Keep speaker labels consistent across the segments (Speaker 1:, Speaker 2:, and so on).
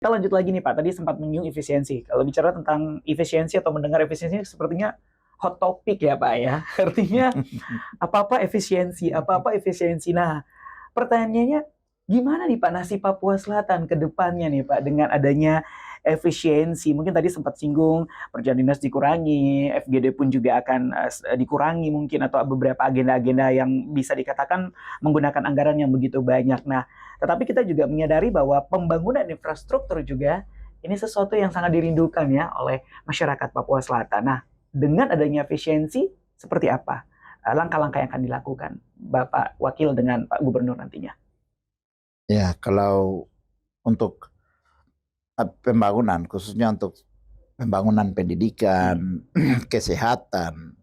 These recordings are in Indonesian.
Speaker 1: Kita lanjut lagi nih Pak, tadi sempat menyinggung efisiensi. Kalau bicara tentang efisiensi atau mendengar efisiensi sepertinya hot topic ya Pak ya. Artinya apa-apa efisiensi, apa-apa efisiensi. Nah, pertanyaannya gimana nih Pak nasib Papua Selatan ke depannya nih Pak dengan adanya efisiensi? Mungkin tadi sempat singgung perjalanan dinas dikurangi, FGD pun juga akan dikurangi mungkin atau beberapa agenda-agenda yang bisa dikatakan menggunakan anggaran yang begitu banyak. Nah, tetapi kita juga menyadari bahwa pembangunan infrastruktur juga ini sesuatu yang sangat dirindukan ya oleh masyarakat Papua Selatan. Nah, dengan adanya efisiensi seperti apa langkah-langkah yang akan dilakukan Bapak Wakil dengan Pak Gubernur nantinya?
Speaker 2: Ya, kalau untuk pembangunan, khususnya untuk pembangunan pendidikan, kesehatan,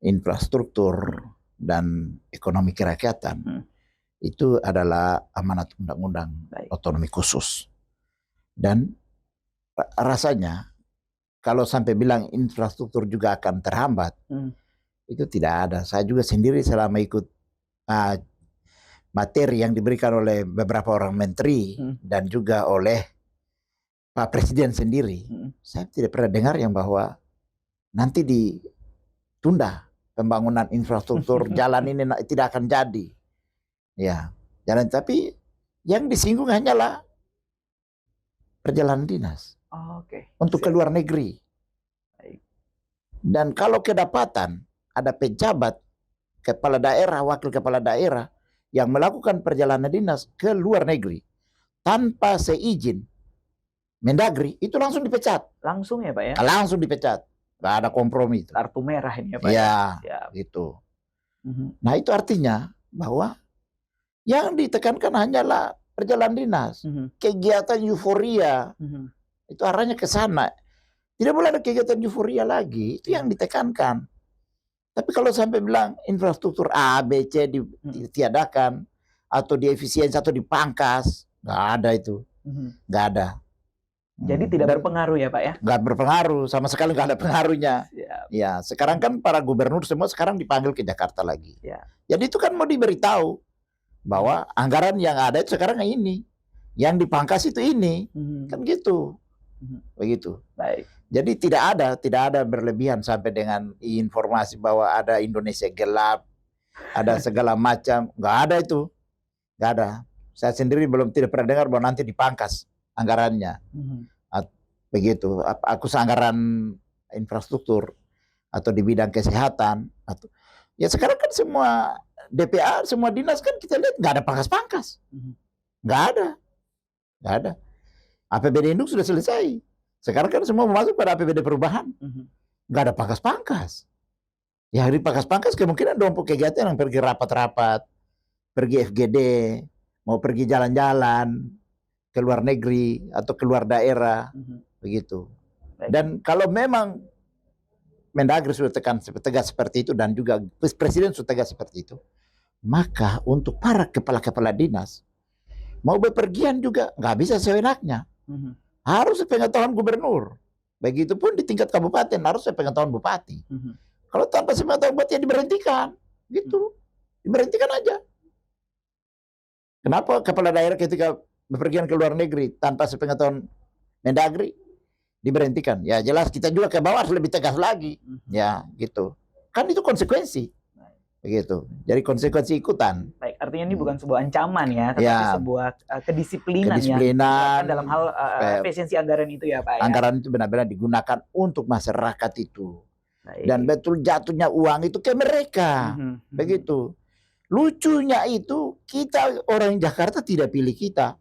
Speaker 2: infrastruktur, dan ekonomi kerakyatan, itu adalah amanat undang-undang otonomi khusus. Dan rasanya kalau sampai bilang infrastruktur juga akan terhambat, itu tidak ada. Saya juga sendiri selama ikut materi yang diberikan oleh beberapa orang menteri dan juga oleh Pak Presiden sendiri, saya tidak pernah dengar yang bahwa nanti ditunda pembangunan infrastruktur jalan ini tidak akan jadi. Ya, jalan, tapi yang disinggung hanyalah perjalanan dinas untuk ke luar negeri. Dan kalau kedapatan ada pejabat, kepala daerah, wakil kepala daerah yang melakukan perjalanan dinas ke luar negeri tanpa seizin Mendagri, itu langsung dipecat.
Speaker 1: Langsung ya Pak ya?
Speaker 2: Langsung dipecat. Gak ada kompromi itu.
Speaker 1: Kartu merah ini ya Pak
Speaker 2: ya? Gitu. Nah, itu artinya bahwa yang ditekankan hanyalah perjalanan dinas. Kegiatan euforia. Itu arahnya ke sana. Tidak boleh ada kegiatan euforia lagi. Itu yang ditekankan. Tapi kalau sampai bilang infrastruktur A, B, C ditiadakan, atau diefisiensi, atau dipangkas, nggak ada itu. Nggak ada.
Speaker 1: Jadi tidak berpengaruh ya Pak ya?
Speaker 2: Nggak berpengaruh, sama sekali nggak ada pengaruhnya. Ya, sekarang kan para gubernur semua sekarang dipanggil ke Jakarta lagi. Jadi itu kan mau diberitahu bahwa anggaran yang ada itu sekarang ini, yang dipangkas itu ini, kan gitu, begitu.
Speaker 1: Baik.
Speaker 2: Jadi tidak ada berlebihan sampai dengan informasi bahwa ada Indonesia gelap, ada segala macam, nggak ada itu, nggak ada. Saya sendiri tidak pernah dengar bahwa nanti dipangkas anggarannya. Begitu. Aku anggaran infrastruktur atau di bidang kesehatan atau ya sekarang kan semua DPA, semua dinas kan kita lihat nggak ada pangkas-pangkas. Nggak ada. APBD induk sudah selesai. Sekarang kan semua masuk pada APBD perubahan. Nggak ada pangkas-pangkas. Ya, di pangkas-pangkas kemungkinan dong kegiatan yang pergi rapat-rapat, pergi FGD, mau pergi jalan-jalan ke luar negeri atau ke luar daerah, begitu. Dan kalau memang Mendagri sudah tegas seperti itu dan juga Presiden sudah tegas seperti itu, maka untuk para kepala-kepala dinas mau bepergian juga nggak bisa seenaknya, harus sepengetahuan gubernur. Begitupun di tingkat kabupaten harus sepengetahuan bupati. Kalau tanpa sepengetahuan bupati ya diberhentikan, gitu, diberhentikan aja. Kenapa kepala daerah ketika bepergian ke luar negeri tanpa sepengetahuan Mendagri diberhentikan? Ya jelas kita juga ke bawah harus lebih tegas lagi. Ya gitu. Kan itu konsekuensi. Begitu. Jadi konsekuensi ikutan.
Speaker 1: Baik, artinya ini bukan sebuah ancaman ya, tetapi sebuah kedisiplinan
Speaker 2: ya.
Speaker 1: Dalam hal efisiensi anggaran itu ya Pak.
Speaker 2: Anggaran itu benar-benar digunakan untuk masyarakat itu. Dan betul jatuhnya uang itu ke mereka. Begitu. Lucunya itu kita orang Jakarta tidak pilih kita.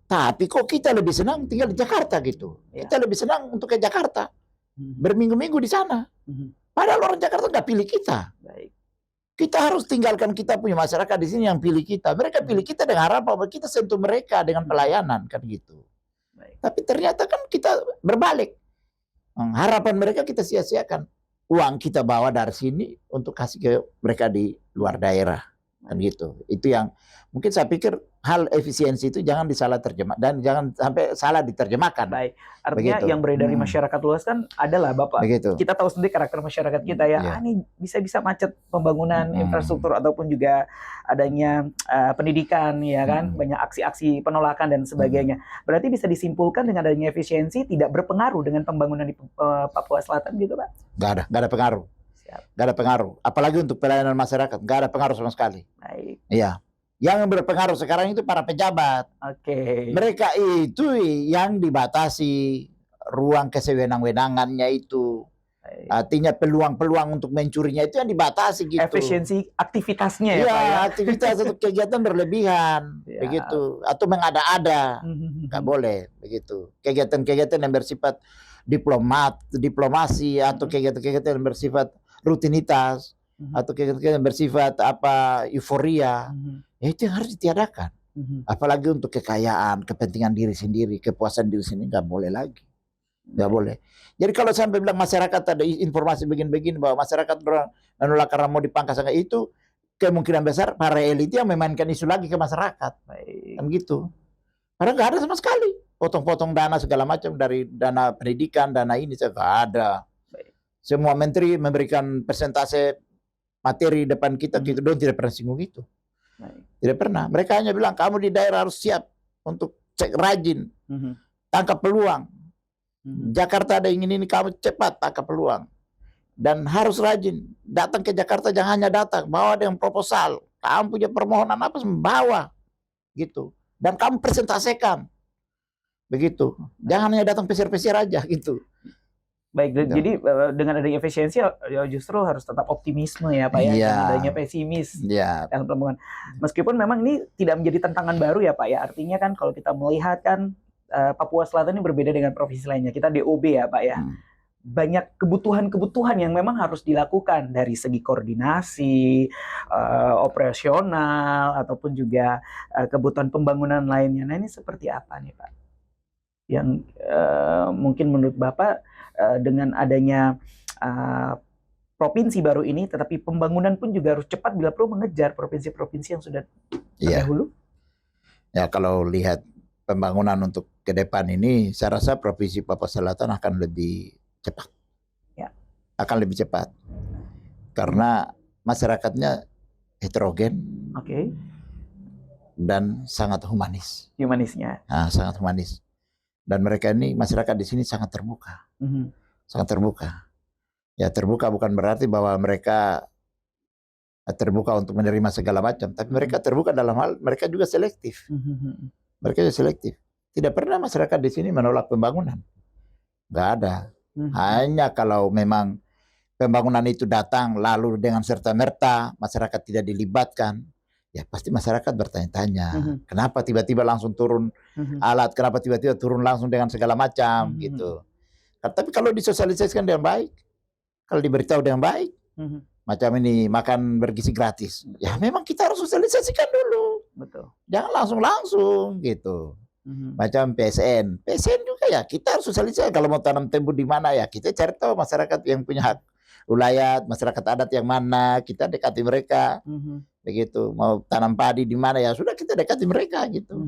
Speaker 2: Tapi kok kita lebih senang tinggal di Jakarta gitu. Kita lebih senang untuk ke Jakarta. Berminggu-minggu di sana. Padahal orang Jakarta nggak pilih kita. Kita harus tinggalkan kita punya masyarakat di sini yang pilih kita. Mereka pilih kita dengan harapan bahwa kita sentuh mereka dengan pelayanan kan gitu. Tapi ternyata kan kita berbalik. Harapan mereka kita sia-siakan. Uang kita bawa dari sini untuk kasih ke mereka di luar daerah kan gitu. Itu yang mungkin saya pikir hal efisiensi itu jangan disalah terjemah dan jangan sampai salah diterjemahkan.
Speaker 1: Baik, artinya
Speaker 2: Begitu.
Speaker 1: yang beredar di masyarakat luas kan adalah Bapak.
Speaker 2: Begitu.
Speaker 1: Kita tahu sendiri karakter masyarakat kita ya.
Speaker 2: Iya.
Speaker 1: Ini bisa-bisa macet pembangunan infrastruktur ataupun juga adanya pendidikan ya kan, banyak aksi-aksi penolakan dan sebagainya. Berarti bisa disimpulkan dengan adanya efisiensi tidak berpengaruh dengan pembangunan di Papua Selatan gitu, Pak?
Speaker 2: Nggak ada pengaruh.
Speaker 1: Siap.
Speaker 2: Nggak ada pengaruh. Apalagi untuk pelayanan masyarakat, nggak ada pengaruh sama sekali.
Speaker 1: Baik.
Speaker 2: Iya. Yang berpengaruh sekarang itu para pejabat.
Speaker 1: Oke.
Speaker 2: Mereka itu yang dibatasi ruang kesewenang-wenangannya itu.
Speaker 1: Baik.
Speaker 2: Artinya peluang-peluang untuk mencurinya itu yang dibatasi gitu.
Speaker 1: Efisiensi aktivitasnya ya,
Speaker 2: Iya,
Speaker 1: Pak ya.
Speaker 2: aktivitas atau kegiatan berlebihan,
Speaker 1: Ya.
Speaker 2: begitu. Atau mengada-ada, nggak boleh, begitu. Kegiatan-kegiatan yang bersifat diplomasi atau kegiatan-kegiatan yang bersifat rutinitas atau kegiatan-kegiatan yang bersifat euforia, ya itu yang harus ditiadakan. Apalagi untuk kekayaan, kepentingan diri sendiri, kepuasan diri sendiri nggak boleh lagi, nggak boleh. Jadi kalau sampai bilang masyarakat ada informasi begini-begini bahwa masyarakat menolak karena mau dipangkas, itu kemungkinan besar para elit yang memainkan isu lagi ke masyarakat, kan gitu. Padahal nggak ada sama sekali potong-potong dana segala macam dari dana pendidikan, dana ini nggak ada. Semua menteri memberikan persentase materi depan kita, gitu dong, tidak pernah singgung itu. Tidak pernah. Mereka hanya bilang kamu di daerah harus siap untuk cek rajin, tangkap peluang. Jakarta ada ingin ini, kamu cepat tangkap peluang dan harus rajin. Datang ke Jakarta jangan hanya datang, bawa dengan proposal. Kamu punya permohonan apa, bawa gitu. Dan kamu presentasikan, begitu. Jangan hanya datang pesir-pesir aja gitu.
Speaker 1: Baik, jadi dengan adanya efisiensi ya justru harus tetap optimisme ya Pak ya, dengan adanya pesimis dalam pembangunan. Meskipun memang ini tidak menjadi tantangan baru ya Pak ya, artinya kan kalau kita melihat kan Papua Selatan ini berbeda dengan provinsi lainnya, kita DOB ya Pak ya. Banyak kebutuhan-kebutuhan yang memang harus dilakukan dari segi koordinasi, operasional, ataupun juga kebutuhan pembangunan lainnya. Nah ini seperti apa nih Pak? Yang mungkin menurut Bapak dengan adanya provinsi baru ini, tetapi pembangunan pun juga harus cepat bila perlu mengejar provinsi-provinsi yang sudah terdahulu.
Speaker 2: Ya kalau lihat pembangunan untuk ke depan ini, saya rasa provinsi Papua Selatan akan lebih cepat.
Speaker 1: Ya.
Speaker 2: Akan lebih cepat. Karena masyarakatnya heterogen.
Speaker 1: Oke.
Speaker 2: Dan sangat humanis.
Speaker 1: Humanisnya.
Speaker 2: Sangat humanis. Dan mereka ini, masyarakat di sini sangat terbuka. Sangat terbuka. Ya terbuka bukan berarti bahwa mereka terbuka untuk menerima segala macam. Tapi mereka terbuka dalam hal, mereka juga selektif. Mereka juga selektif. Tidak pernah masyarakat di sini menolak pembangunan. Nggak ada. Hanya kalau memang pembangunan itu datang lalu dengan serta-merta masyarakat tidak dilibatkan, ya pasti masyarakat bertanya-tanya, kenapa tiba-tiba langsung turun alat, kenapa tiba-tiba turun langsung dengan segala macam gitu. Tapi kalau disosialisasikan dengan baik, kalau diberitahu dengan baik, macam ini makan bergizi gratis, ya memang kita harus sosialisasikan dulu.
Speaker 1: Betul.
Speaker 2: Jangan langsung gitu. Macam PSN juga ya kita harus sosialisasi. Kalau mau tanam tebu di mana ya kita cari tahu masyarakat yang punya hak ulayat, masyarakat adat yang mana, kita dekati mereka. Begitu. Mau tanam padi di mana ya sudah kita dekati mereka gitu.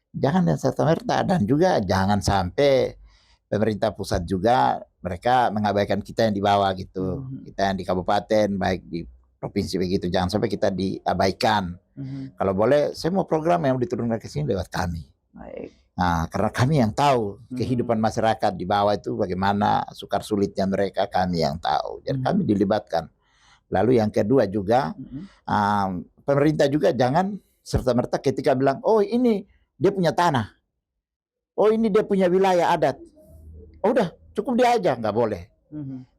Speaker 2: Jangan yang serta-merta, dan juga jangan sampai pemerintah pusat juga mereka mengabaikan kita yang di bawah gitu. Kita yang di kabupaten baik di provinsi begitu, jangan sampai kita diabaikan. Kalau boleh semua program yang diturunkan ke sini lewat kami.
Speaker 1: Baik.
Speaker 2: Nah, karena kami yang tahu kehidupan masyarakat di bawah itu bagaimana sukar sulitnya mereka, kami yang tahu. Jadi kami dilibatkan. Lalu yang kedua juga pemerintah juga jangan serta-merta ketika bilang, oh ini dia punya tanah, oh ini dia punya wilayah adat, oh udah cukup dia aja, nggak boleh,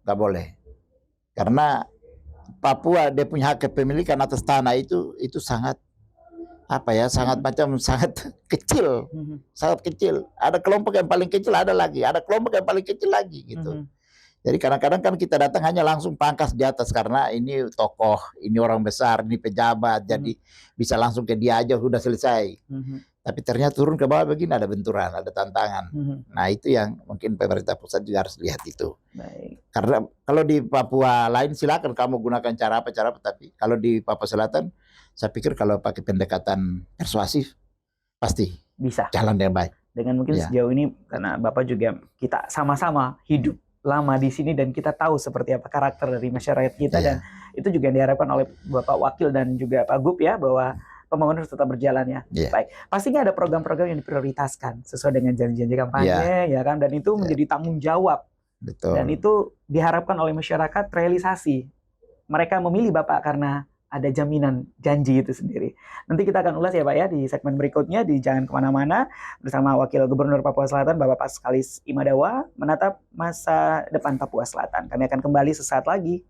Speaker 2: nggak boleh. Karena Papua dia punya hak kepemilikan atas tanah itu sangat sangat kecil, sangat kecil. Ada kelompok yang paling kecil, ada kelompok yang paling kecil lagi gitu. Jadi kadang-kadang kan kita datang hanya langsung pangkas di atas karena ini tokoh, ini orang besar, ini pejabat, jadi bisa langsung ke dia aja sudah selesai. Tapi ternyata turun ke bawah begini ada benturan, ada tantangan. Nah itu yang mungkin pemerintah pusat juga harus lihat itu.
Speaker 1: Baik.
Speaker 2: Karena kalau di Papua lain silakan kamu gunakan cara apa, tapi kalau di Papua Selatan saya pikir kalau pakai pendekatan persuasif pasti
Speaker 1: bisa.
Speaker 2: jalan dengan baik.
Speaker 1: Dengan mungkin
Speaker 2: Ya.
Speaker 1: sejauh ini karena Bapak juga kita sama-sama hidup lama di sini dan kita tahu seperti apa karakter dari masyarakat kita,
Speaker 2: Iya.
Speaker 1: dan itu juga yang diharapkan oleh Bapak Wakil dan juga Pak Gub ya, bahwa pembangunan harus tetap berjalan ya.
Speaker 2: Iya.
Speaker 1: Baik, pastinya ada program-program yang diprioritaskan sesuai dengan janji-janji kampanye ya kan, dan itu menjadi tanggung jawab.
Speaker 2: Betul.
Speaker 1: Dan itu diharapkan oleh masyarakat realisasi. Mereka memilih Bapak karena ada jaminan janji itu sendiri. Nanti kita akan ulas ya Pak ya di segmen berikutnya di Jangan Kemana-Mana bersama Wakil Gubernur Papua Selatan Bapak Paskalis Imadawa menatap masa depan Papua Selatan. Kami akan kembali sesaat lagi.